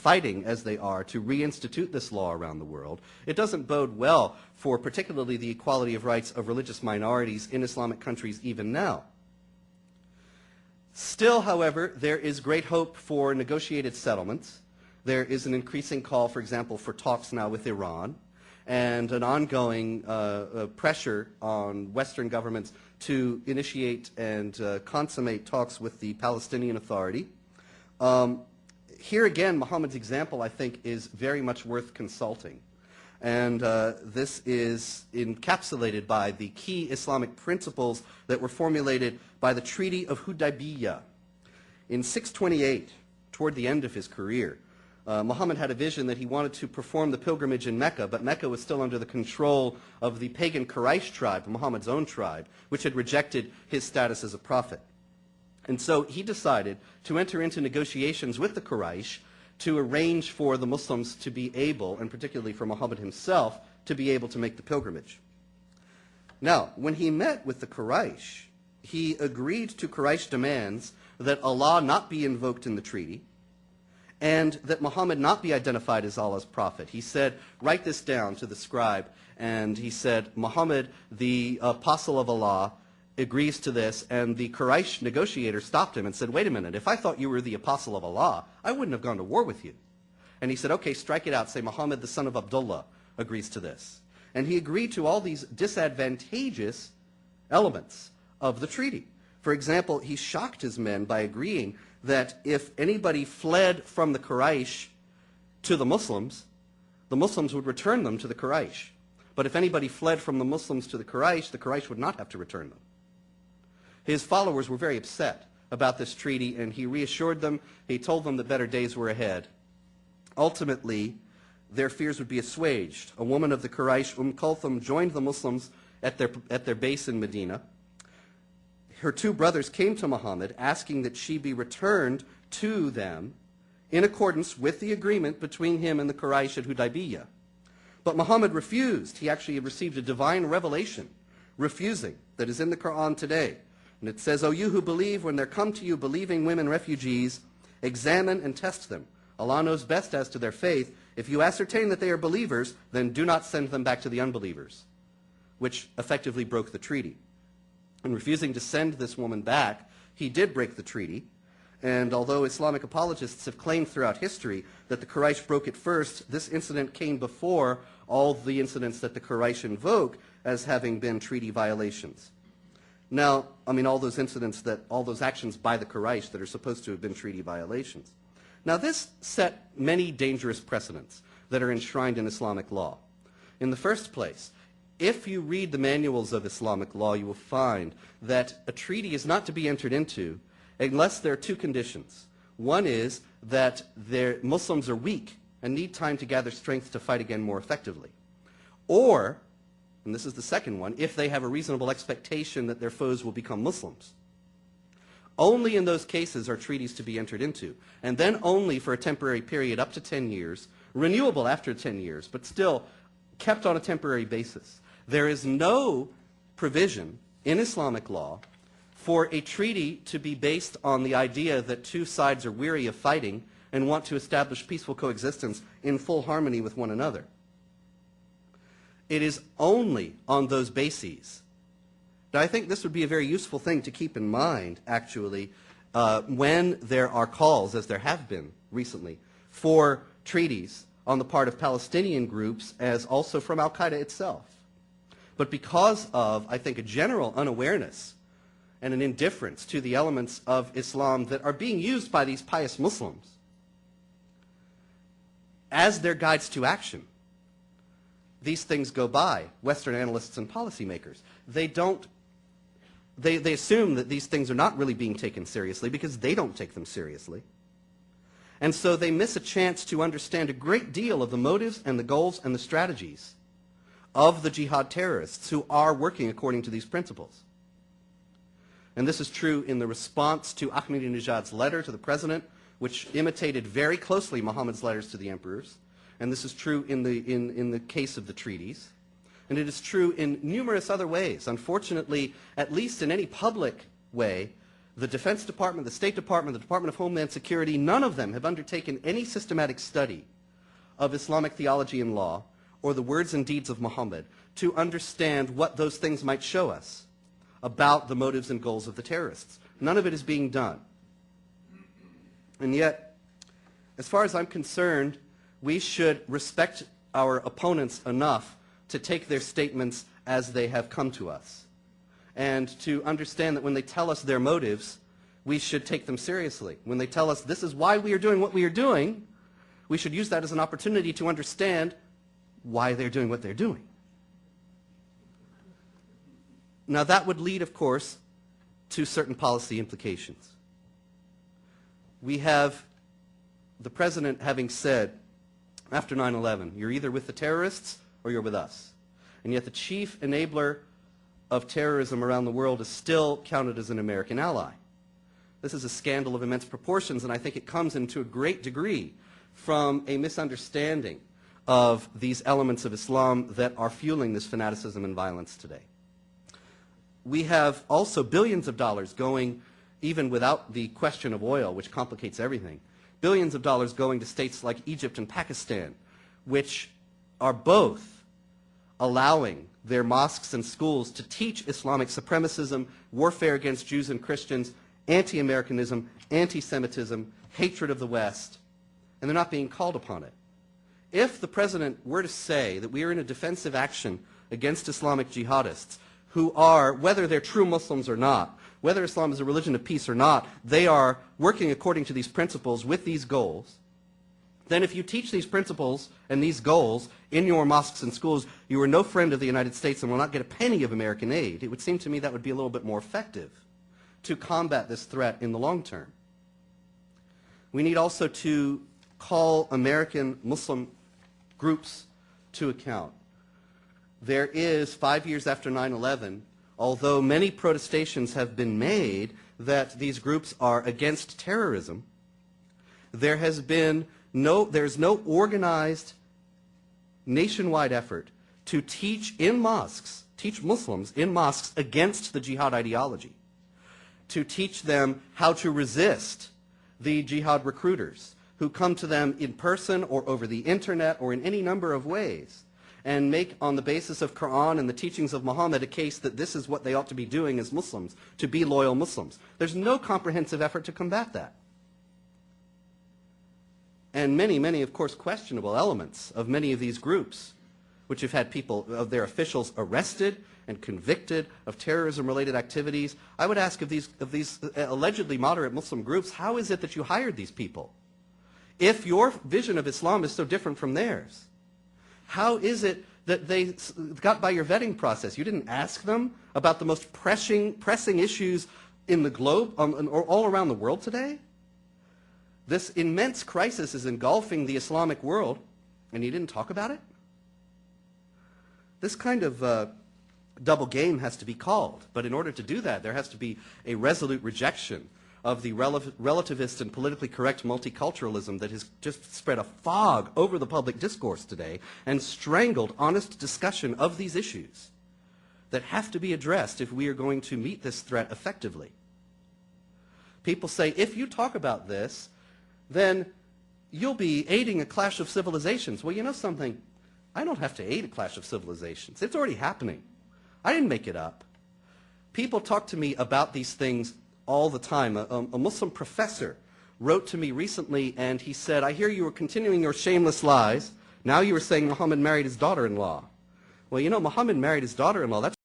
fighting as they are to reinstitute this law around the world, it doesn't bode well for particularly the equality of rights of religious minorities in Islamic countries even now. Still, however, there is great hope for negotiated settlements. There is an increasing call, for example, for talks now with Iran, and an ongoing pressure on Western governments to initiate and consummate talks with the Palestinian Authority. Here again, Muhammad's example, I think, is very much worth consulting. And this is encapsulated by the key Islamic principles that were formulated by the Treaty of Hudaybiyah. In 628, toward the end of his career, Muhammad had a vision that he wanted to perform the pilgrimage in Mecca, but Mecca was still under the control of the pagan Quraysh tribe, Muhammad's own tribe, which had rejected his status as a prophet. And so he decided to enter into negotiations with the Quraysh to arrange for the Muslims to be able, and particularly for Muhammad himself, to be able to make the pilgrimage. Now, when he met with the Quraysh, he agreed to Quraysh demands that Allah not be invoked in the treaty, and that Muhammad not be identified as Allah's prophet. He said, write this down to the scribe, and he said, Muhammad, the apostle of Allah, agrees to this, and the Quraysh negotiator stopped him and said, wait a minute, if I thought you were the apostle of Allah, I wouldn't have gone to war with you. And he said, okay, strike it out, say Muhammad, the son of Abdullah, agrees to this. And he agreed to all these disadvantageous elements of the treaty. For example, he shocked his men by agreeing that if anybody fled from the Quraysh to the Muslims would return them to the Quraysh. But if anybody fled from the Muslims to the Quraysh would not have to return them. His followers were very upset about this treaty, and he reassured them. He told them that better days were ahead. Ultimately, their fears would be assuaged. A woman of the Quraysh, Kulthum, joined the Muslims at their base in Medina. Her two brothers came to Muhammad asking that she be returned to them in accordance with the agreement between him and the Quraysh at Hudaybiyah. But Muhammad refused. He actually received a divine revelation refusing that is in the Quran today. And it says, O you who believe, when there come to you believing women refugees, examine and test them. Allah knows best as to their faith. If you ascertain that they are believers, then do not send them back to the unbelievers, which effectively broke the treaty. In refusing to send this woman back, he did break the treaty. And although Islamic apologists have claimed throughout history that the Quraysh broke it first, this incident came before all the incidents that the Quraysh invoke as having been treaty violations. Now, I mean, all those actions by the Quraysh that are supposed to have been treaty violations. Now, this set many dangerous precedents that are enshrined in Islamic law. In the first place, if you read the manuals of Islamic law, you will find that a treaty is not to be entered into unless there are two conditions. One is that Muslims are weak and need time to gather strength to fight again more effectively. Or, and this is the second one, if they have a reasonable expectation that their foes will become Muslims. Only in those cases are treaties to be entered into, and then only for a temporary period up to 10 years, renewable after 10 years, but still kept on a temporary basis. There is no provision in Islamic law for a treaty to be based on the idea that two sides are weary of fighting and want to establish peaceful coexistence in full harmony with one another. It is only on those bases. Now, I think this would be a very useful thing to keep in mind, actually, when there are calls, as there have been recently, for treaties on the part of Palestinian groups as also from Al-Qaeda itself. But because of, I think, a general unawareness and an indifference to the elements of Islam that are being used by these pious Muslims as their guides to action, these things go by Western analysts and policymakers. They assume that these things are not really being taken seriously because they don't take them seriously. And so they miss a chance to understand a great deal of the motives and the goals and the strategies of the jihad terrorists who are working according to these principles. And this is true in the response to Ahmadinejad's letter to the president, which imitated very closely Muhammad's letters to the emperors. And this is true in the case of the treaties. And it is true in numerous other ways. Unfortunately, at least in any public way, The Defense Department, the State Department, the Department of Homeland Security, none of them have undertaken any systematic study of Islamic theology and law or the words and deeds of Muhammad to understand what those things might show us about the motives and goals of the terrorists. None of it is being done. And yet, as far as I'm concerned, we should respect our opponents enough to take their statements as they have come to us, and to understand that when they tell us their motives, we should take them seriously. When they tell us this is why we are doing what we are doing, we should use that as an opportunity to understand why they're doing what they're doing. Now that would lead, of course, to certain policy implications. We have the president having said after 9/11, you're either with the terrorists or you're with us. And yet the chief enabler of terrorism around the world is still counted as an American ally. This is a scandal of immense proportions, and I think it comes into a great degree from a misunderstanding of these elements of Islam that are fueling this fanaticism and violence today. We have also billions of dollars going, even without the question of oil, which complicates everything, billions of dollars going to states like Egypt and Pakistan, which are both allowing their mosques and schools to teach Islamic supremacism, warfare against Jews and Christians, anti-Americanism, anti-Semitism, hatred of the West, and they're not being called upon it. If the president were to say that we are in a defensive action against Islamic jihadists who are, whether they're true Muslims or not, whether Islam is a religion of peace or not, they are working according to these principles with these goals, then if you teach these principles and these goals in your mosques and schools, you are no friend of the United States and will not get a penny of American aid. It would seem to me that would be a little bit more effective to combat this threat in the long term. We need also to call American Muslim groups to account. There is, 5 years after 9/11, although many protestations have been made that these groups are against terrorism, there's no organized nationwide effort to teach Muslims in mosques against the jihad ideology, to teach them how to resist the jihad recruiters who come to them in person or over the internet or in any number of ways and make, on the basis of Quran and the teachings of Muhammad, a case that this is what they ought to be doing as Muslims, to be loyal Muslims. There's no comprehensive effort to combat that. And many, of course, questionable elements of many of these groups, which have had people, of their officials, arrested and convicted of terrorism-related activities. I would ask of these allegedly moderate Muslim groups, how is it that you hired these people? If your vision of Islam is so different from theirs, how is it that they got by your vetting process? You didn't ask them about the most pressing issues in the globe, or all around the world today? This immense crisis is engulfing the Islamic world, and you didn't talk about it? This kind of double game has to be called, but in order to do that, there has to be a resolute rejection of the relativist and politically correct multiculturalism that has just spread a fog over the public discourse today and strangled honest discussion of these issues that have to be addressed if we are going to meet this threat effectively. People say, if you talk about this, then you'll be aiding a clash of civilizations. Well, you know something? I don't have to aid a clash of civilizations. It's already happening. I didn't make it up. People talk to me about these things all the time. A Muslim professor wrote to me recently, and he said, I hear you were continuing your shameless lies. Now you were saying Muhammad married his daughter-in-law. Well, you know, Muhammad married his daughter-in-law. That's